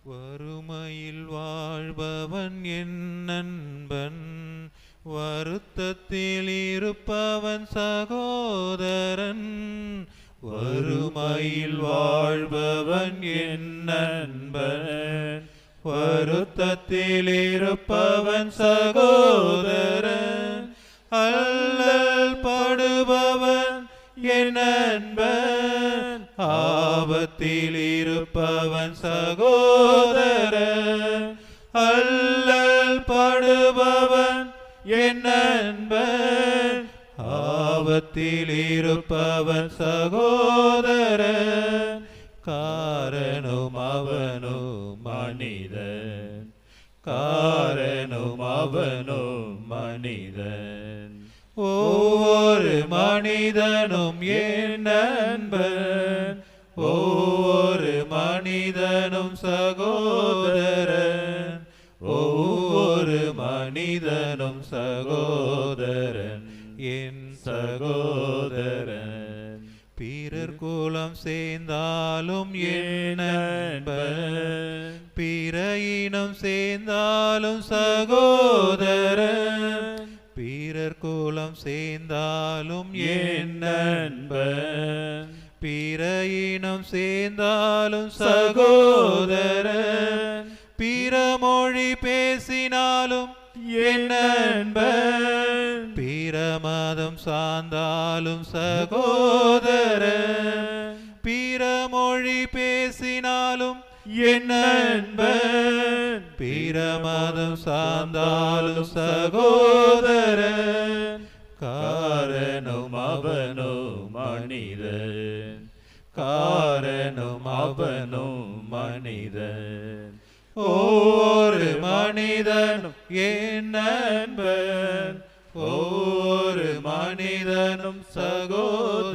வறுமையில் வாழ்பவன் என் நண்பன், வருத்தத்தில் இருப்பவன் சகோதரன். வறுமையில் வாழ்பவன் என் நண்பன், வருத்தத்தில் இருப்பவன் சகோதரன். அல்லல் படுபவன் என் நண்பன், ஆபத்தில் இருப்பவன் சகோதரன். அல்லல் படுபவன் என் நண்பன், ஆபத்தில் இருப்பவன் சகோதரன். காரணம் அவனும் மனிதன், காரணம் அவனும் மனிதன். ஒவ்வொரு மனிதனும் என் நண்பன், ஒவ்வொரு மனிதனும் சகோதரன், ஒவ்வொரு மனிதனும் சகோதரன், என் சகோதரன். பிறர் குலம் சேர்ந்தாலும் என் நண்பன், பிற இனம் சேர்ந்தாலும் சகோதரன். பிறர் குலம் சேர்ந்தாலும் என் நண்பன், பிற இனம் சேர்ந்தாலும் சகோதரன். பிற மொழி பேசினாலும் என் நண்பன், பிற மதம் சார்ந்தாலும் சகோதரன். பிற மொழி பேசினாலும் என் நண்பன், பிற மதம் சார்ந்தாலும் சகோதரன். காரணம் அவனும் மனிதன், காரணம் அவனும் மனிதன். ஒவ்வொரு மனிதனும் என் நண்பன், ஒவ்வொரு மனிதனும் சகோதரன்.